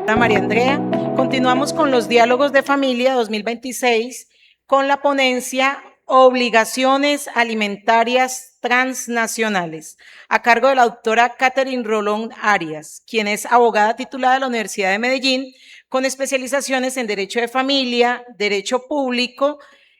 candidata María Andrea. Continuamos con los diálogos de familia 2026 con la ponencia Obligaciones Alimentarias Transnacionales, a cargo de la doctora Catherine Rolón Arias, quien es abogada titulada de la Universidad de Medellín, con especializaciones en Derecho de Familia, Derecho Público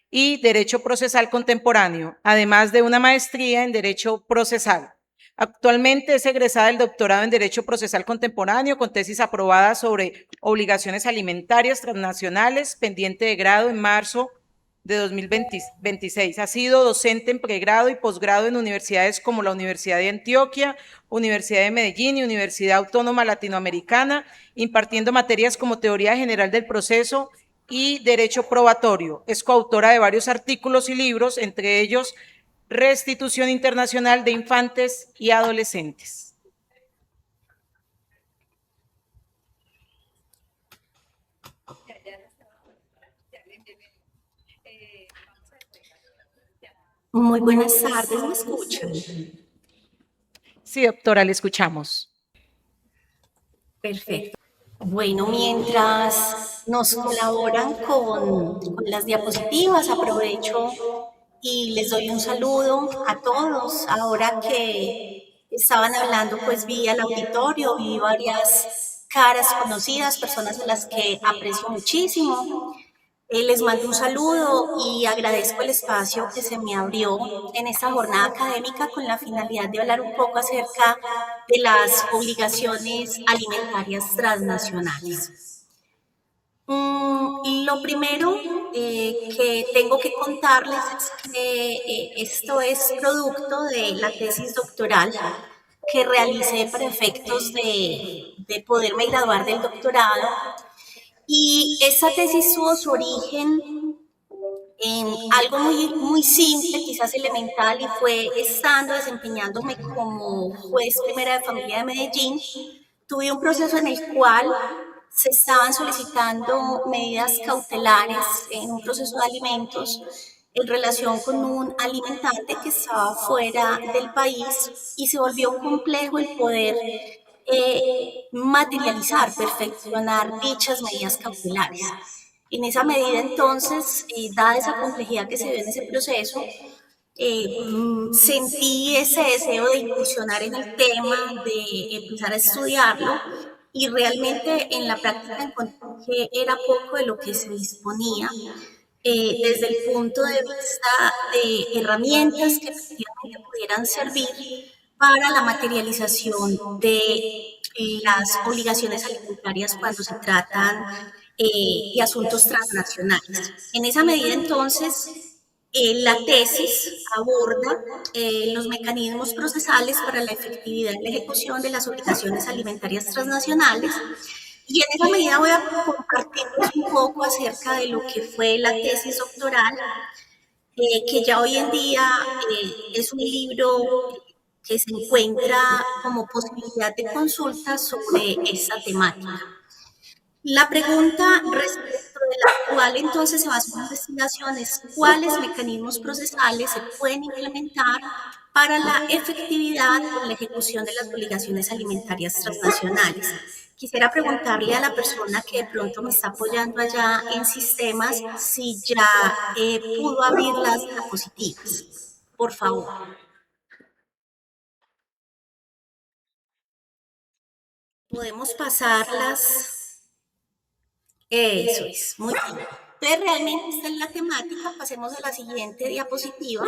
y Derecho Procesal Contemporáneo, además de una maestría en Derecho Procesal. Actualmente es egresada del doctorado en Derecho Procesal Contemporáneo con tesis aprobada sobre obligaciones alimentarias transnacionales, pendiente de grado en marzo de 2026. Ha sido docente en pregrado y posgrado en universidades como la Universidad de Antioquia, Universidad de Medellín y Universidad Autónoma Latinoamericana, impartiendo materias como Teoría General del Proceso y Derecho Probatorio. Es coautora de varios artículos y libros, entre ellos Restitución Internacional de Infantes y Adolescentes. Muy buenas tardes, ¿me escuchan? Sí, doctora, le escuchamos. Perfecto. Bueno, mientras nos colaboran con las diapositivas, aprovecho y les doy un saludo a todos. Ahora que estaban hablando, pues vi al auditorio, vi varias caras conocidas, personas a las que aprecio muchísimo. Les mando un saludo y agradezco el espacio que se me abrió en esta jornada académica con la finalidad de hablar un poco acerca de las obligaciones alimentarias transnacionales. Lo primero que tengo que contarles es que esto es producto de la tesis doctoral que realicé para efectos de poderme graduar del doctorado. Y esa tesis tuvo su origen en algo muy simple, quizás elemental, y fue estando desempeñándome como juez primera de familia de Medellín. Tuve un proceso en el cual se estaban solicitando medidas cautelares en un proceso de alimentos en relación con un alimentante que estaba fuera del país y se volvió complejo el poder materializar, perfeccionar dichas medidas cautelares. En esa medida, entonces, dada esa complejidad que se ve en ese proceso, sentí ese deseo de incursionar en el tema, de empezar a estudiarlo y realmente en la práctica encontré que era poco de lo que se disponía desde el punto de vista de herramientas que efectivamente pudieran servir para la materialización de las obligaciones alimentarias cuando se tratan de asuntos transnacionales. En esa medida, entonces, la tesis aborda los mecanismos procesales para la efectividad en la ejecución de las obligaciones alimentarias transnacionales y en esa medida voy a compartirles un poco acerca de lo que fue la tesis doctoral, que ya hoy en día es un libro que se encuentra como posibilidad de consulta sobre esta temática. La pregunta respecto de la cual entonces se basa una investigación es cuáles mecanismos procesales se pueden implementar para la efectividad en la ejecución de las obligaciones alimentarias transnacionales. Quisiera preguntarle a la persona que de pronto me está apoyando allá en sistemas si ya pudo abrir las diapositivas. Por favor. Podemos pasarlas. Eso es, muy bien. Entonces, realmente esta es la temática. Pasemos a la siguiente diapositiva.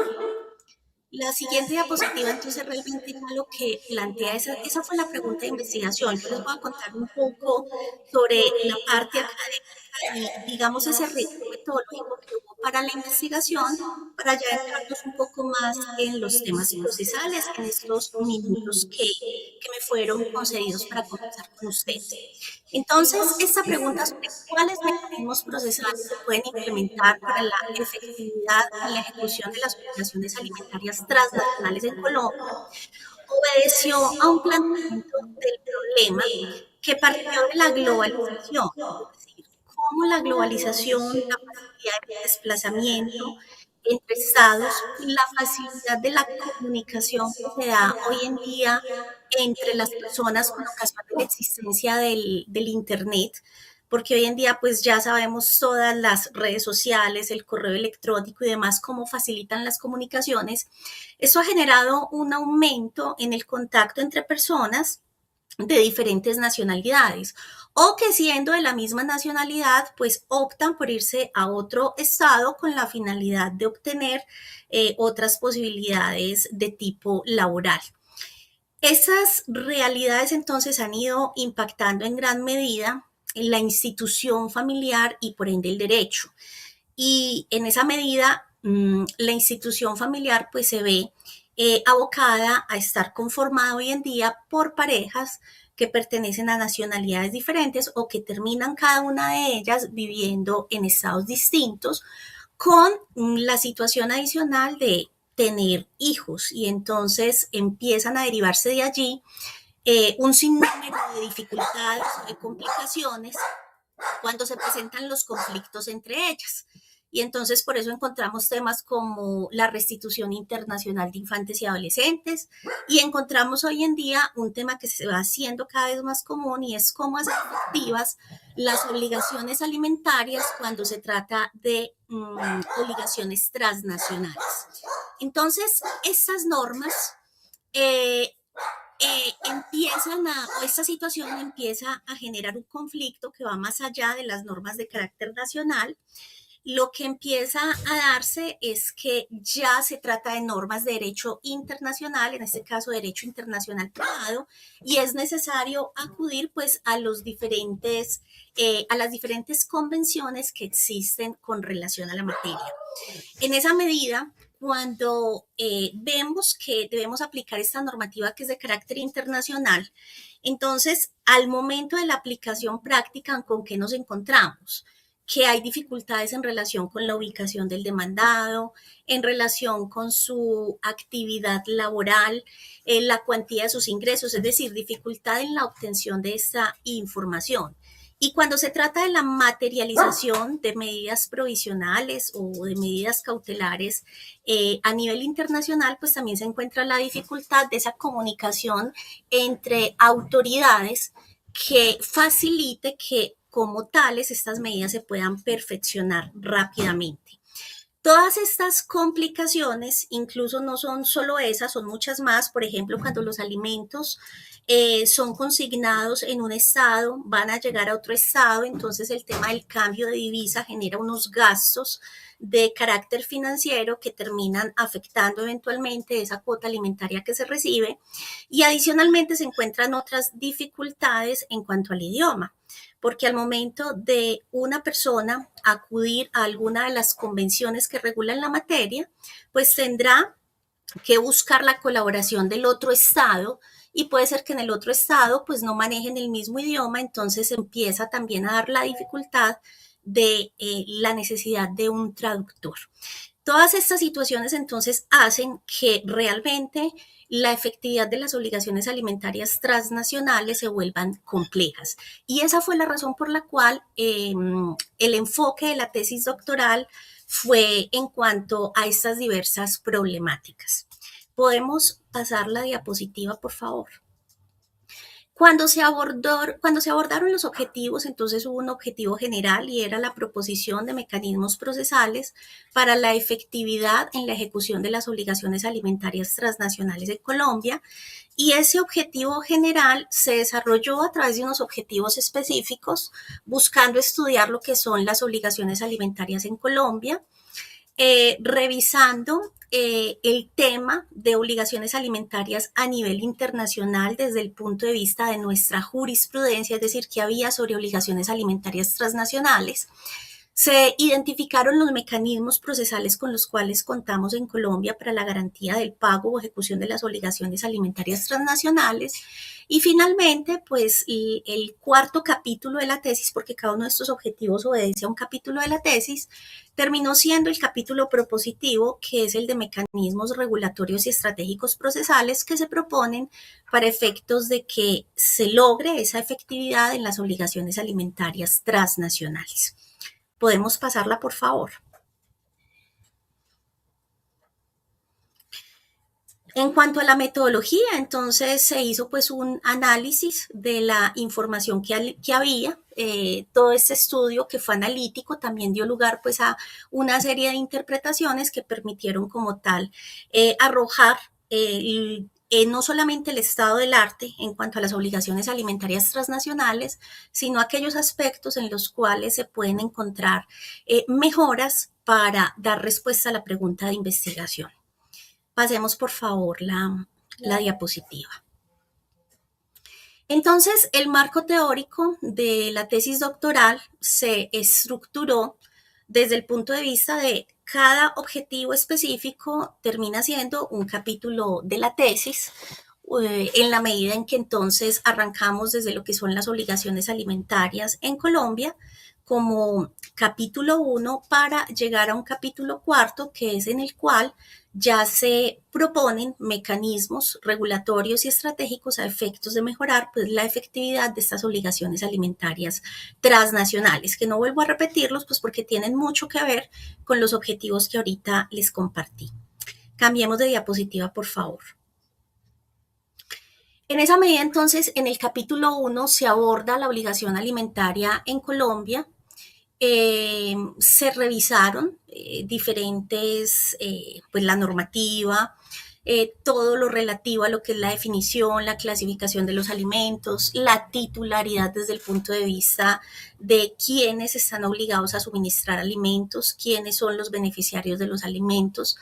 La siguiente diapositiva, entonces, realmente era lo que plantea, esa fue la pregunta de investigación. Yo les voy a contar un poco sobre la parte académica y, digamos, ese ritmo metodológico que hubo para la investigación, para ya entrarnos un poco más en los temas procesales en estos minutos que me fueron concedidos para conversar con ustedes. Entonces, esta pregunta sobre cuáles mecanismos procesales se pueden implementar para la efectividad en la ejecución de las obligaciones alimentarias transnacionales en Colombia obedeció a un planteamiento del problema que partió de la globalización, es decir, cómo la globalización, la facilidad de desplazamiento entre estados, la facilidad de la comunicación que se da hoy en día entre las personas con ocasión de la existencia del Internet, porque hoy en día pues ya sabemos todas las redes sociales, el correo electrónico y demás, cómo facilitan las comunicaciones. Eso ha generado un aumento en el contacto entre personas de diferentes nacionalidades o que siendo de la misma nacionalidad pues optan por irse a otro estado con la finalidad de obtener otras posibilidades de tipo laboral. Esas realidades entonces han ido impactando en gran medida en la institución familiar y por ende el derecho. Y en esa medida, la institución familiar pues se ve abocada a estar conformada hoy en día por parejas que pertenecen a nacionalidades diferentes o que terminan cada una de ellas viviendo en estados distintos con la situación adicional de tener hijos y entonces empiezan a derivarse de allí un sinnúmero de dificultades o de complicaciones cuando se presentan los conflictos entre ellas. Y entonces por eso encontramos temas como la restitución internacional de infantes y adolescentes y encontramos hoy en día un tema que se va haciendo cada vez más común y es cómo hacer efectivas las obligaciones alimentarias cuando se trata de obligaciones transnacionales. Entonces, estas normas eh, o esta situación empieza a generar un conflicto que va más allá de las normas de carácter nacional. Lo que empieza a darse es que ya se trata de normas de derecho internacional, en este caso derecho internacional privado, y es necesario acudir pues a las diferentes convenciones que existen con relación a la materia. En esa medida, cuando vemos que debemos aplicar esta normativa que es de carácter internacional, entonces al momento de la aplicación práctica, ¿con qué nos encontramos? Que hay dificultades en relación con la ubicación del demandado, en relación con su actividad laboral, la cuantía de sus ingresos, es decir, dificultad en la obtención de esta información. Y cuando se trata de la materialización de medidas provisionales o de medidas cautelares a nivel internacional, pues también se encuentra la dificultad de esa comunicación entre autoridades que facilite que como tales estas medidas se puedan perfeccionar rápidamente. Todas estas complicaciones, incluso no son solo esas, son muchas más. Por ejemplo, cuando los alimentos son consignados en un estado, van a llegar a otro estado, entonces el tema del cambio de divisa genera unos gastos de carácter financiero que terminan afectando eventualmente esa cuota alimentaria que se recibe. Y adicionalmente se encuentran otras dificultades en cuanto al idioma, porque al momento de una persona acudir a alguna de las convenciones que regulan la materia, pues tendrá que buscar la colaboración del otro estado y puede ser que en el otro estado pues no manejen el mismo idioma, entonces empieza también a dar la dificultad de la necesidad de un traductor. Todas estas situaciones entonces hacen que realmente la efectividad de las obligaciones alimentarias transnacionales se vuelvan complejas. Y esa fue la razón por la cual el enfoque de la tesis doctoral fue en cuanto a estas diversas problemáticas. ¿Podemos pasar la diapositiva, por favor? Cuando se abordaron los objetivos, entonces hubo un objetivo general y era la proposición de mecanismos procesales para la efectividad en la ejecución de las obligaciones alimentarias transnacionales de Colombia. Y ese objetivo general se desarrolló a través de unos objetivos específicos, buscando estudiar lo que son las obligaciones alimentarias en Colombia, revisando el tema de obligaciones alimentarias a nivel internacional desde el punto de vista de nuestra jurisprudencia, es decir, que había sobre obligaciones alimentarias transnacionales. Se identificaron los mecanismos procesales con los cuales contamos en Colombia para la garantía del pago o ejecución de las obligaciones alimentarias transnacionales. Y finalmente, pues el cuarto capítulo de la tesis, porque cada uno de estos objetivos obedece a un capítulo de la tesis, terminó siendo el capítulo propositivo, que es el de mecanismos regulatorios y estratégicos procesales que se proponen para efectos de que se logre esa efectividad en las obligaciones alimentarias transnacionales. ¿Podemos pasarla, por favor? En cuanto a la metodología, entonces se hizo pues un análisis de la información que había. Todo este estudio que fue analítico también dio lugar pues a una serie de interpretaciones que permitieron como tal arrojar no solamente el estado del arte en cuanto a las obligaciones alimentarias transnacionales, sino aquellos aspectos en los cuales se pueden encontrar mejoras para dar respuesta a la pregunta de investigación. Pasemos, por favor, la diapositiva. Entonces, el marco teórico de la tesis doctoral se estructuró desde el punto de vista de cada objetivo específico termina siendo un capítulo de la tesis, en la medida en que entonces arrancamos desde lo que son las obligaciones alimentarias en Colombia como capítulo 1 para llegar a un capítulo cuarto que es en el cual ya se proponen mecanismos regulatorios y estratégicos a efectos de mejorar pues, la efectividad de estas obligaciones alimentarias transnacionales, que no vuelvo a repetirlos pues porque tienen mucho que ver con los objetivos que ahorita les compartí. Cambiemos de diapositiva, por favor. En esa medida, entonces, en el capítulo 1 se aborda la obligación alimentaria en Colombia. Se revisaron diferentes, pues la normativa, todo lo relativo a lo que es la definición, la clasificación de los alimentos, la titularidad desde el punto de vista de quiénes están obligados a suministrar alimentos, quiénes son los beneficiarios de los alimentos,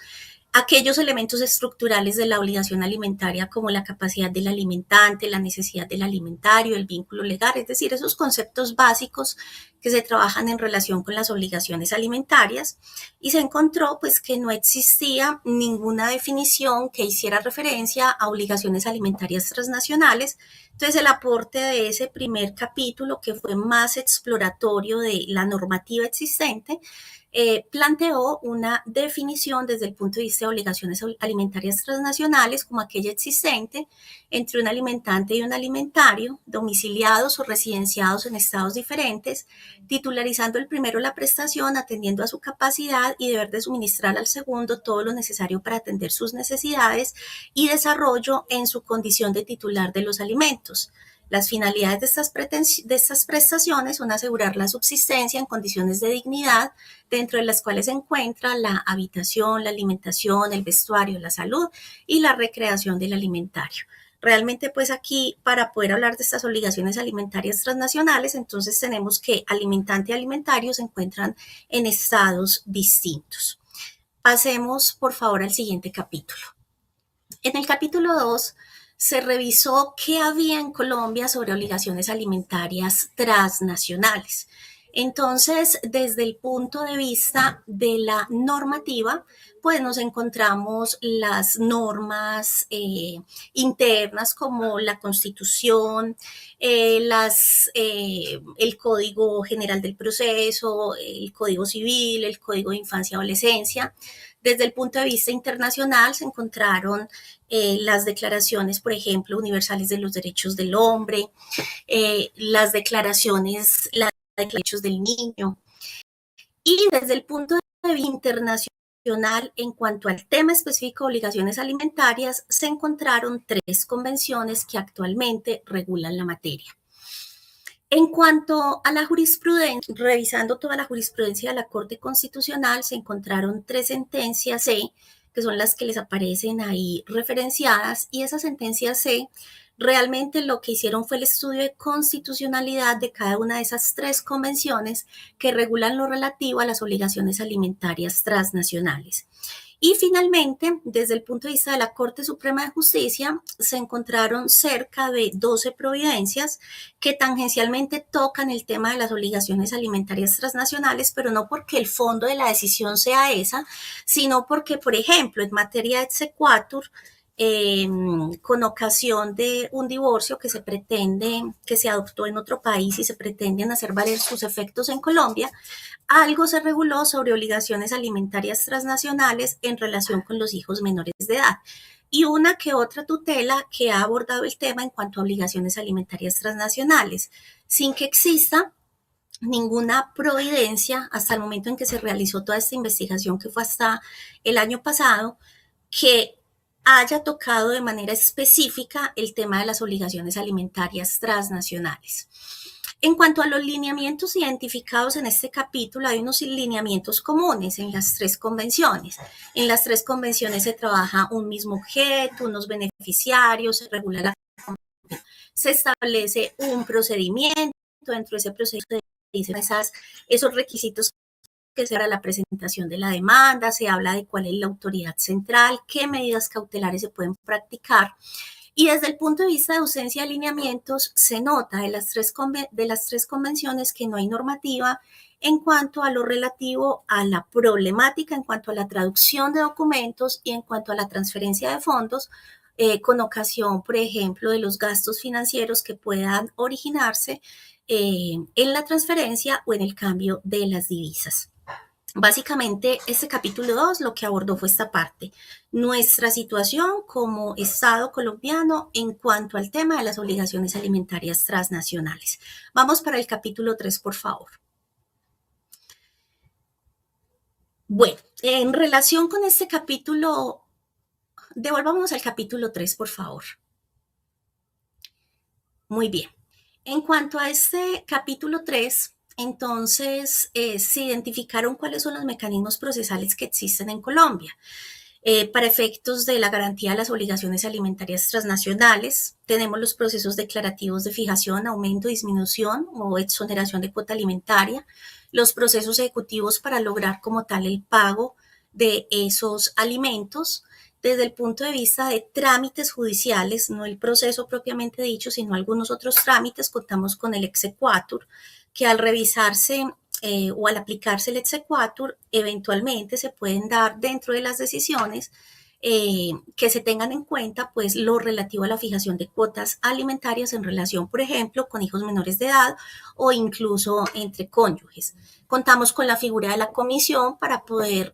aquellos elementos estructurales de la obligación alimentaria como la capacidad del alimentante, la necesidad del alimentario, el vínculo legal, es decir, esos conceptos básicos que se trabajan en relación con las obligaciones alimentarias, y se encontró pues que no existía ninguna definición que hiciera referencia a obligaciones alimentarias transnacionales. Entonces el aporte de ese primer capítulo, que fue más exploratorio de la normativa existente, planteó una definición desde el punto de vista de obligaciones alimentarias transnacionales como aquella existente entre un alimentante y un alimentario, domiciliados o residenciados en estados diferentes, titularizando el primero la prestación, atendiendo a su capacidad y deber de suministrar al segundo todo lo necesario para atender sus necesidades y desarrollo en su condición de titular de los alimentos. Las finalidades de estas prestaciones son asegurar la subsistencia en condiciones de dignidad, dentro de las cuales se encuentra la habitación, la alimentación, el vestuario, la salud y la recreación del alimentario. Realmente, pues aquí, para poder hablar de estas obligaciones alimentarias transnacionales, entonces tenemos que alimentante y alimentario se encuentran en estados distintos. Pasemos, por favor, al siguiente capítulo. En el capítulo 2 se revisó qué había en Colombia sobre obligaciones alimentarias transnacionales. Entonces, desde el punto de vista de la normativa, pues nos encontramos las normas internas como la Constitución, el Código General del Proceso, el Código Civil, el Código de Infancia y Adolescencia. Desde el punto de vista internacional se encontraron las declaraciones, por ejemplo, universales de los derechos del hombre, las declaraciones, la de los derechos del niño. Y desde el punto de vista internacional, en cuanto al tema específico de obligaciones alimentarias, se encontraron 3 convenciones que actualmente regulan la materia. En cuanto a la jurisprudencia, revisando toda la jurisprudencia de la Corte Constitucional, se encontraron 3 sentencias C, que son las que les aparecen ahí referenciadas, y esas sentencias C realmente lo que hicieron fue el estudio de constitucionalidad de cada una de esas 3 convenciones que regulan lo relativo a las obligaciones alimentarias transnacionales. Y finalmente, desde el punto de vista de la Corte Suprema de Justicia, se encontraron cerca de 12 providencias que tangencialmente tocan el tema de las obligaciones alimentarias transnacionales, pero no porque el fondo de la decisión sea esa, sino porque, por ejemplo, en materia de exequatur, con ocasión de un divorcio que se adoptó en otro país y se pretenden hacer valer sus efectos en Colombia, algo se reguló sobre obligaciones alimentarias transnacionales en relación con los hijos menores de edad, y una que otra tutela que ha abordado el tema en cuanto a obligaciones alimentarias transnacionales, sin que exista ninguna providencia hasta el momento en que se realizó toda esta investigación, que fue hasta el año pasado, que haya tocado de manera específica el tema de las obligaciones alimentarias transnacionales. En cuanto a los lineamientos identificados en este capítulo, hay unos lineamientos comunes en las tres convenciones. En las tres convenciones se trabaja un mismo objeto, unos beneficiarios, se regula la se establece un procedimiento, dentro de ese procedimiento se dicen esos requisitos que será la presentación de la demanda, se habla de cuál es la autoridad central, qué medidas cautelares se pueden practicar. Y desde el punto de vista de ausencia de lineamientos, se nota de las tres convenciones que no hay normativa en cuanto a lo relativo a la problemática, en cuanto a la traducción de documentos y en cuanto a la transferencia de fondos, con ocasión, por ejemplo, de los gastos financieros que puedan originarse en la transferencia o en el cambio de las divisas. Básicamente, este capítulo 2 lo que abordó fue esta parte, nuestra situación como Estado colombiano en cuanto al tema de las obligaciones alimentarias transnacionales. Vamos para el capítulo 3, por favor. Bueno, en relación con este capítulo, devolvámonos al capítulo 3, por favor. Muy bien. En cuanto a este capítulo 3, entonces se identificaron cuáles son los mecanismos procesales que existen en Colombia. Para efectos de la garantía de las obligaciones alimentarias transnacionales, tenemos los procesos declarativos de fijación, aumento, disminución o exoneración de cuota alimentaria, los procesos ejecutivos para lograr como tal el pago de esos alimentos. Desde el punto de vista de trámites judiciales, no el proceso propiamente dicho, sino algunos otros trámites, contamos con el exequatur, que al revisarse o al aplicarse el exequatur, eventualmente se pueden dar dentro de las decisiones que se tengan en cuenta pues lo relativo a la fijación de cuotas alimentarias en relación, por ejemplo, con hijos menores de edad o incluso entre cónyuges. Contamos con la figura de la comisión para poder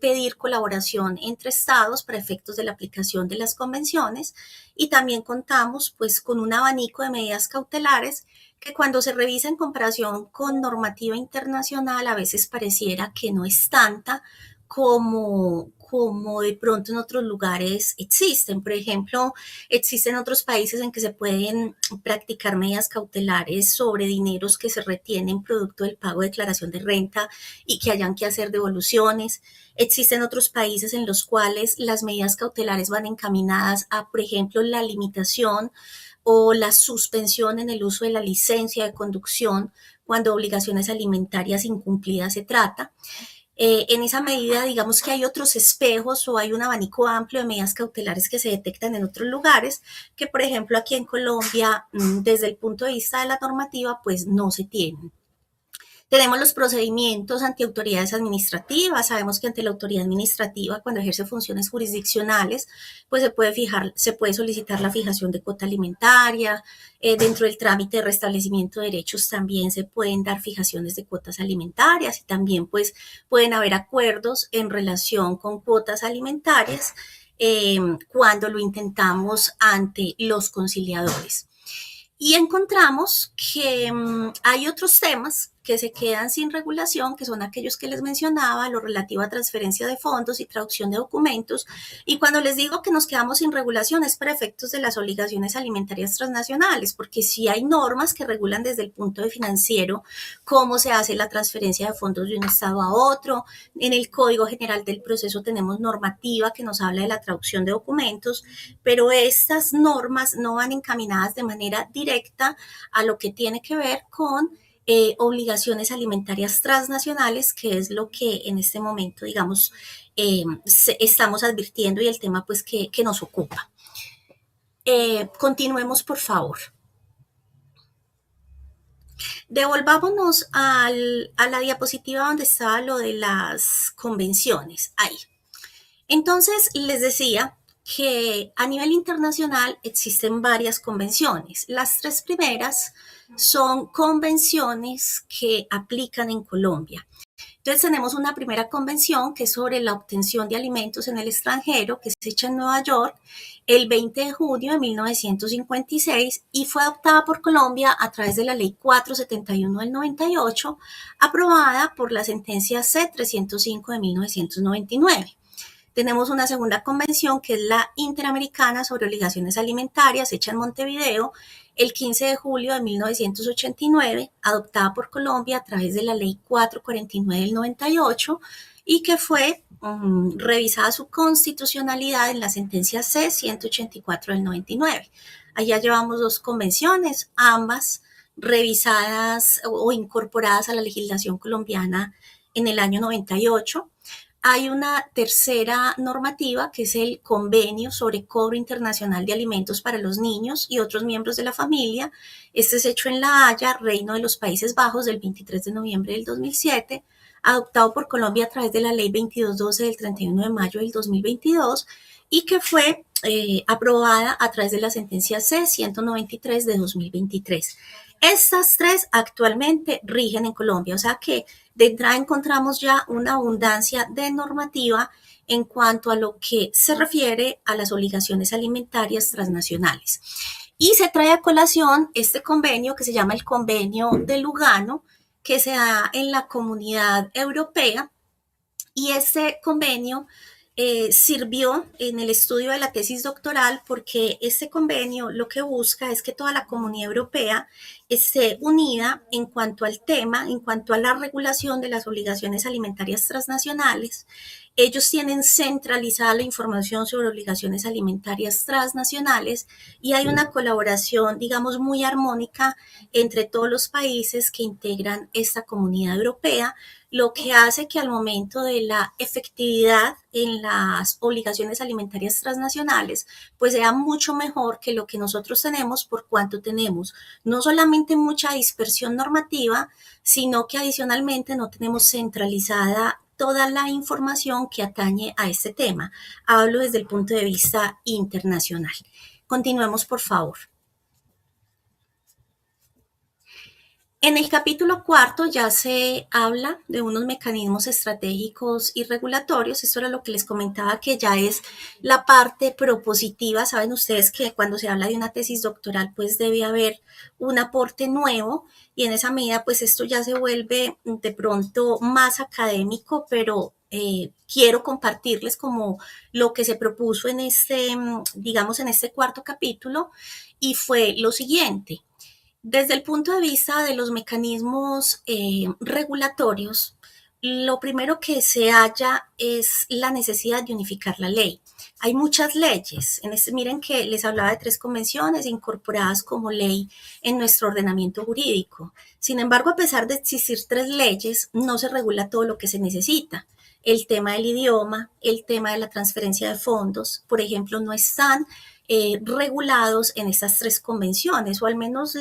pedir colaboración entre estados para efectos de la aplicación de las convenciones y también contamos pues con un abanico de medidas cautelares que cuando se revisa en comparación con normativa internacional a veces pareciera que no es tanta como de pronto en otros lugares existen. Por ejemplo, existen otros países en que se pueden practicar medidas cautelares sobre dineros que se retienen producto del pago de declaración de renta y que hayan que hacer devoluciones. Existen otros países en los cuales las medidas cautelares van encaminadas a, por ejemplo, la limitación o la suspensión en el uso de la licencia de conducción cuando obligaciones alimentarias incumplidas se trata. En esa medida, digamos que hay otros espejos o hay un abanico amplio de medidas cautelares que se detectan en otros lugares que, por ejemplo, aquí en Colombia, desde el punto de vista de la normativa, pues no se tienen. Tenemos los procedimientos ante autoridades administrativas. Sabemos que ante la autoridad administrativa, cuando ejerce funciones jurisdiccionales, pues se puede solicitar la fijación de cuota alimentaria. Dentro del trámite de restablecimiento de derechos también se pueden dar fijaciones de cuotas alimentarias y también pues pueden haber acuerdos en relación con cuotas alimentarias cuando lo intentamos ante los conciliadores. Y encontramos que hay otros temas que se quedan sin regulación, que son aquellos que les mencionaba, lo relativo a transferencia de fondos y traducción de documentos. Y cuando les digo que nos quedamos sin regulación es para efectos de las obligaciones alimentarias transnacionales, porque sí hay normas que regulan desde el punto de financiero cómo se hace la transferencia de fondos de un estado a otro. En el Código General del Proceso tenemos normativa que nos habla de la traducción de documentos, pero estas normas no van encaminadas de manera directa a lo que tiene que ver con obligaciones alimentarias transnacionales, que es lo que en este momento, digamos, estamos advirtiendo y el tema pues que nos ocupa. Continuemos, por favor. Devolvámonos a la diapositiva donde estaba lo de las convenciones. Ahí. Entonces, les decía que a nivel internacional existen varias convenciones. Las tres primeras son convenciones que aplican en Colombia. Entonces tenemos una primera convención que es sobre la obtención de alimentos en el extranjero, que se hecha en Nueva York el 20 de junio de 1956 y fue adoptada por Colombia a través de la Ley 471 del 98, aprobada por la sentencia C305 de 1999. Tenemos una segunda convención que es la Interamericana sobre Obligaciones Alimentarias, hecha en Montevideo el 15 de julio de 1989, adoptada por Colombia a través de la Ley 449 del 98 y que fue revisada su constitucionalidad en la sentencia C-184 del 99. Allá llevamos dos convenciones, ambas revisadas o incorporadas a la legislación colombiana en el año 98. Hay una tercera normativa que es el Convenio sobre Cobro Internacional de Alimentos para los Niños y otros miembros de la familia. Este es hecho en La Haya, Reino de los Países Bajos, del 23 de noviembre del 2007, adoptado por Colombia a través de la Ley 2212 del 31 de mayo del 2022 y que fue aprobada a través de la sentencia C-193 de 2023. Estas tres actualmente rigen en Colombia, o sea que de entrada encontramos ya una abundancia de normativa en cuanto a lo que se refiere a las obligaciones alimentarias transnacionales. Y se trae a colación este convenio que se llama el Convenio de Lugano, que se da en la Comunidad Europea, y este convenio sirvió en el estudio de la tesis doctoral porque este convenio lo que busca es que toda la comunidad europea esté unida en cuanto al tema, en cuanto a la regulación de las obligaciones alimentarias transnacionales. Ellos tienen centralizada la información sobre obligaciones alimentarias transnacionales y hay una colaboración, digamos, muy armónica entre todos los países que integran esta comunidad europea, lo que hace que al momento de la efectividad en las obligaciones alimentarias transnacionales, pues sea mucho mejor que lo que nosotros tenemos por cuanto tenemos no solamente mucha dispersión normativa, sino que adicionalmente no tenemos centralizada toda la información que atañe a este tema. Hablo desde el punto de vista internacional. Continuemos, por favor. En el capítulo cuarto ya se habla de unos mecanismos estratégicos y regulatorios. Esto era lo que les comentaba, que ya es la parte propositiva. Saben ustedes que cuando se habla de una tesis doctoral, pues debe haber un aporte nuevo y en esa medida, pues esto ya se vuelve de pronto más académico, pero quiero compartirles como lo que se propuso en este, digamos, en este cuarto capítulo y fue lo siguiente. Desde el punto de vista de los mecanismos regulatorios, lo primero que se halla es la necesidad de unificar la ley. Hay muchas leyes. Miren que les hablaba de 3 convenciones incorporadas como ley en nuestro ordenamiento jurídico. Sin embargo, a pesar de existir 3 leyes, no se regula todo lo que se necesita. El tema del idioma, el tema de la transferencia de fondos, por ejemplo, no están regulados en estas 3 convenciones, o al menos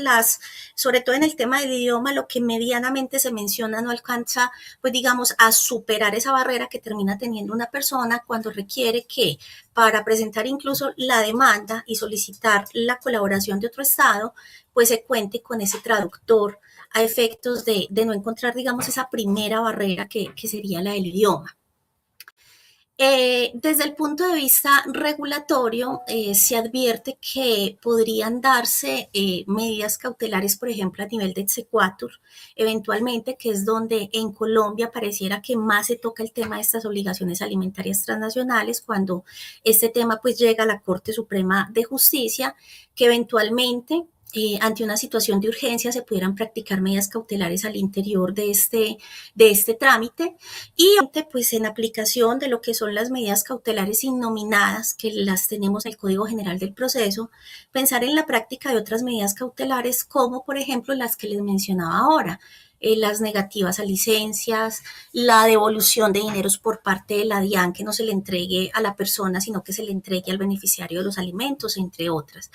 sobre todo en el tema del idioma, lo que medianamente se menciona no alcanza, pues digamos, a superar esa barrera que termina teniendo una persona cuando requiere que para presentar incluso la demanda y solicitar la colaboración de otro estado, pues se cuente con ese traductor a efectos de no encontrar, digamos, esa primera barrera que sería la del idioma. Desde el punto de vista regulatorio, se advierte que podrían darse medidas cautelares, por ejemplo, a nivel de exequatur, eventualmente, que es donde en Colombia pareciera que más se toca el tema de estas obligaciones alimentarias transnacionales, cuando este tema pues llega a la Corte Suprema de Justicia, que eventualmente ante una situación de urgencia se pudieran practicar medidas cautelares al interior de este trámite y pues en aplicación de lo que son las medidas cautelares innominadas que las tenemos en el Código General del Proceso, pensar en la práctica de otras medidas cautelares como por ejemplo las que les mencionaba ahora, las negativas a licencias, la devolución de dineros por parte de la DIAN, que no se le entregue a la persona, sino que se le entregue al beneficiario de los alimentos, entre otras.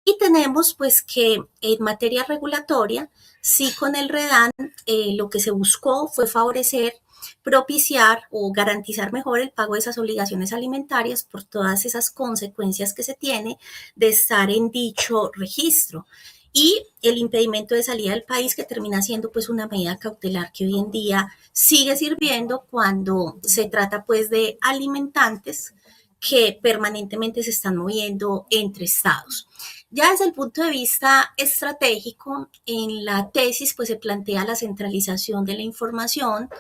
Y tenemos pues que en materia regulatoria, sí con el REDAN lo que se buscó fue favorecer, propiciar o garantizar mejor el pago de esas obligaciones alimentarias por todas esas consecuencias que se tiene de estar en dicho registro. Y el impedimento de salida del país, que termina siendo pues una medida cautelar que hoy en día sigue sirviendo cuando se trata pues de alimentantes que permanentemente se están moviendo entre estados. Ya desde el punto de vista estratégico, en la tesis pues se plantea la centralización de la información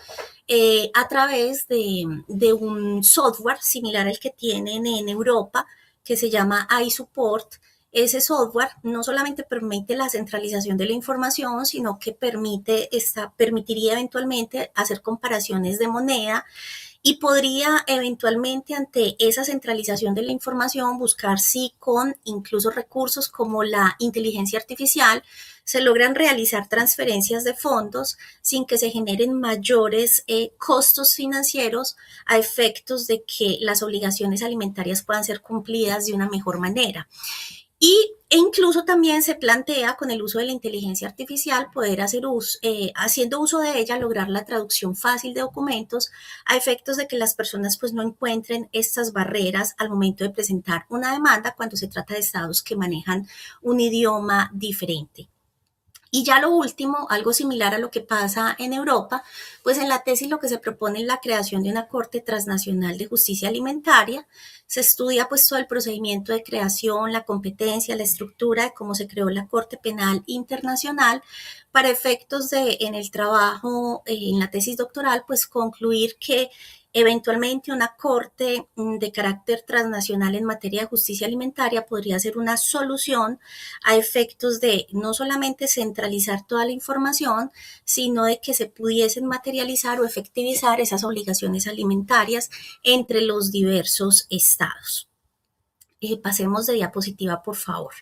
a través de un software similar al que tienen en Europa, que se llama iSupport. Ese software no solamente permite la centralización de la información, sino que permitiría eventualmente hacer comparaciones de moneda y podría eventualmente ante esa centralización de la información buscar si con incluso recursos como la inteligencia artificial se logran realizar transferencias de fondos sin que se generen mayores costos financieros a efectos de que las obligaciones alimentarias puedan ser cumplidas de una mejor manera. E incluso también se plantea con el uso de la inteligencia artificial poder haciendo uso de ella, lograr la traducción fácil de documentos a efectos de que las personas pues no encuentren estas barreras al momento de presentar una demanda cuando se trata de estados que manejan un idioma diferente. Y ya lo último, algo similar a lo que pasa en Europa, pues en la tesis lo que se propone es la creación de una Corte Transnacional de Justicia Alimentaria. Se estudia pues todo el procedimiento de creación, la competencia, la estructura de cómo se creó la Corte Penal Internacional para efectos de en el trabajo, en la tesis doctoral, pues concluir que eventualmente una corte de carácter transnacional en materia de justicia alimentaria podría ser una solución a efectos de no solamente centralizar toda la información, sino de que se pudiesen materializar o efectivizar esas obligaciones alimentarias entre los diversos estados. Pasemos de diapositiva, por favor.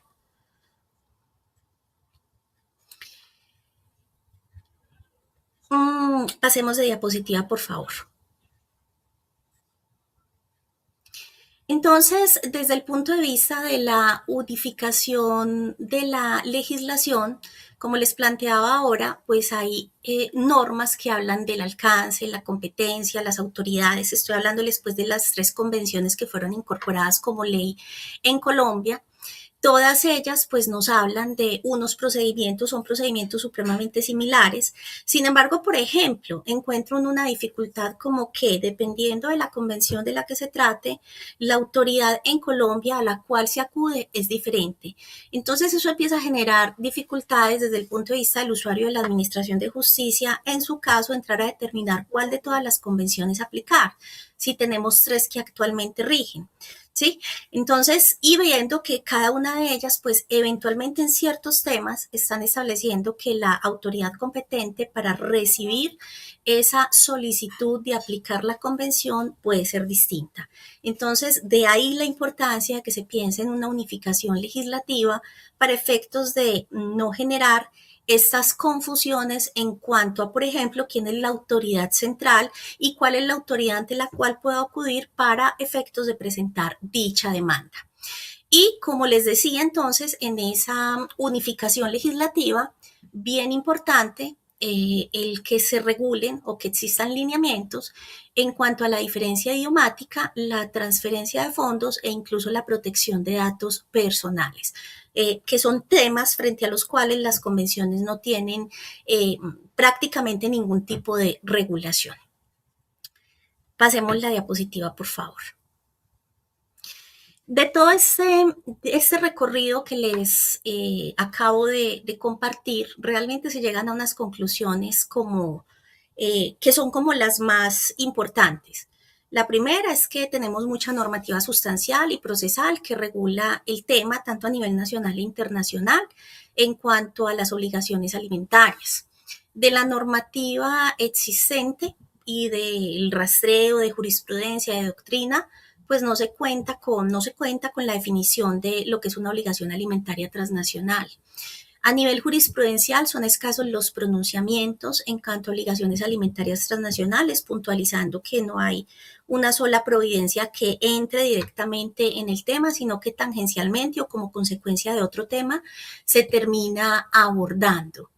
Pasemos de diapositiva, por favor. Entonces, desde el punto de vista de la unificación de la legislación, como les planteaba ahora, pues hay normas que hablan del alcance, la competencia, las autoridades. Estoy hablándoles pues de las 3 convenciones que fueron incorporadas como ley en Colombia. Todas ellas pues nos hablan de unos procedimientos, son procedimientos supremamente similares. Sin embargo, por ejemplo, encuentro una dificultad como que dependiendo de la convención de la que se trate, la autoridad en Colombia a la cual se acude es diferente. Entonces eso empieza a generar dificultades desde el punto de vista del usuario de la Administración de Justicia, en su caso entrar a determinar cuál de todas las convenciones aplicar, si tenemos 3 que actualmente rigen. ¿Sí? Entonces, y viendo que cada una de ellas, pues eventualmente en ciertos temas están estableciendo que la autoridad competente para recibir esa solicitud de aplicar la convención puede ser distinta. Entonces, de ahí la importancia de que se piense en una unificación legislativa para efectos de no generar estas confusiones en cuanto a, por ejemplo, quién es la autoridad central y cuál es la autoridad ante la cual puedo acudir para efectos de presentar dicha demanda. Y como les decía entonces, en esa unificación legislativa, bien importante el que se regulen o que existan lineamientos en cuanto a la diferencia idiomática, la transferencia de fondos e incluso la protección de datos personales, que son temas frente a los cuales las convenciones no tienen prácticamente ningún tipo de regulación. Pasemos la diapositiva, por favor. De todo este recorrido que les acabo de compartir, realmente se llegan a unas conclusiones como, que son como las más importantes. La primera es que tenemos mucha normativa sustancial y procesal que regula el tema tanto a nivel nacional e internacional en cuanto a las obligaciones alimentarias. De la normativa existente y del rastreo de jurisprudencia, de doctrina, pues no se cuenta con la definición de lo que es una obligación alimentaria transnacional. A nivel jurisprudencial son escasos los pronunciamientos en cuanto a obligaciones alimentarias transnacionales, puntualizando que no hay una sola providencia que entre directamente en el tema, sino que tangencialmente o como consecuencia de otro tema se termina abordando.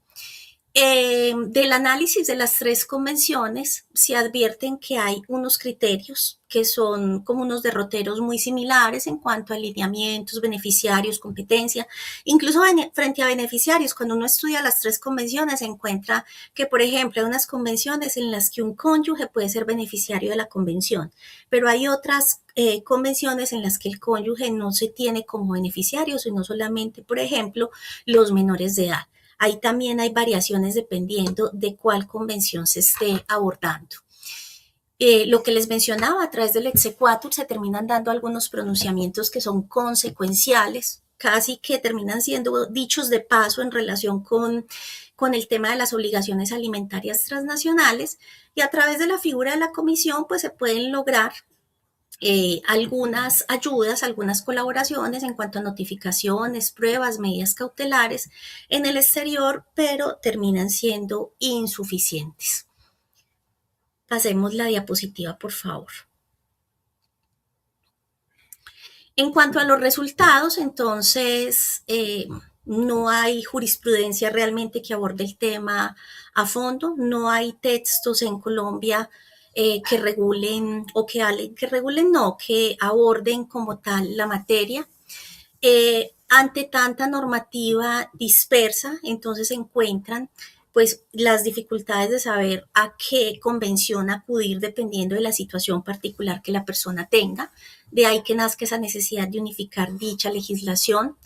Del análisis de las tres convenciones se advierten que hay unos criterios que son como unos derroteros muy similares en cuanto a alineamientos, beneficiarios, competencia. Incluso frente a beneficiarios, cuando uno estudia las tres convenciones, se encuentra que, por ejemplo, hay unas convenciones en las que un cónyuge puede ser beneficiario de la convención, pero hay otras convenciones en las que el cónyuge no se tiene como beneficiario, sino solamente, por ejemplo, los menores de edad. Ahí también hay variaciones dependiendo de cuál convención se esté abordando. Lo que les mencionaba, a través del exequatur se terminan dando algunos pronunciamientos que son consecuenciales, casi que terminan siendo dichos de paso en relación con el tema de las obligaciones alimentarias transnacionales, y a través de la figura de la comisión pues se pueden lograr algunas ayudas, algunas colaboraciones en cuanto a notificaciones, pruebas, medidas cautelares en el exterior, pero terminan siendo insuficientes. Pasemos la diapositiva, por favor. En cuanto a los resultados, entonces, no hay jurisprudencia realmente que aborde el tema a fondo, no hay textos en Colombia que regulen o que regulen, no, que aborden como tal la materia. Ante tanta normativa dispersa, entonces se encuentran pues las dificultades de saber a qué convención acudir dependiendo de la situación particular que la persona tenga. De ahí que nazca esa necesidad de unificar dicha legislación.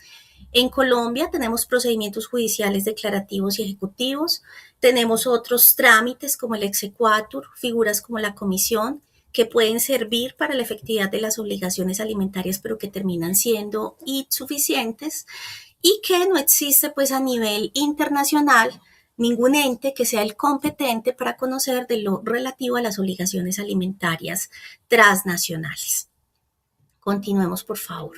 En Colombia tenemos procedimientos judiciales declarativos y ejecutivos, tenemos otros trámites como el exequatur, figuras como la comisión, que pueden servir para la efectividad de las obligaciones alimentarias, pero que terminan siendo insuficientes, y que no existe pues a nivel internacional ningún ente que sea el competente para conocer de lo relativo a las obligaciones alimentarias transnacionales. Continuemos, por favor.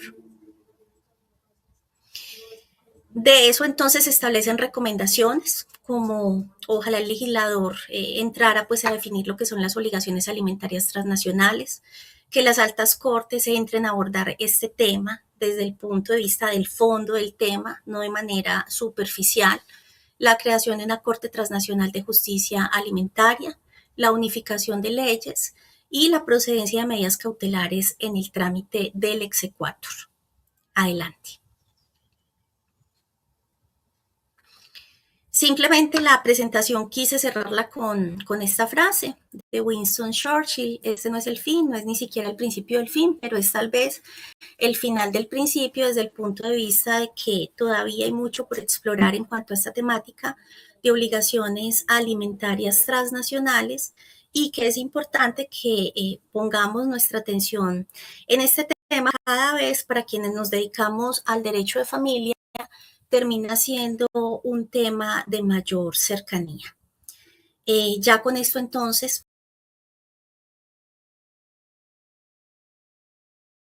De eso entonces se establecen recomendaciones, como ojalá el legislador entrara pues a definir lo que son las obligaciones alimentarias transnacionales, que las altas cortes entren a abordar este tema desde el punto de vista del fondo del tema, no de manera superficial, la creación de una Corte Transnacional de Justicia Alimentaria, la unificación de leyes y la procedencia de medidas cautelares en el trámite del exequatur. Adelante. Simplemente la presentación quise cerrarla con esta frase de Winston Churchill: este no es el fin, no es ni siquiera el principio del fin, pero es tal vez el final del principio desde el punto de vista de que todavía hay mucho por explorar en cuanto a esta temática de obligaciones alimentarias transnacionales, y que es importante que pongamos nuestra atención en este tema cada vez para quienes nos dedicamos al derecho de familia termina siendo un tema de mayor cercanía. Ya con esto entonces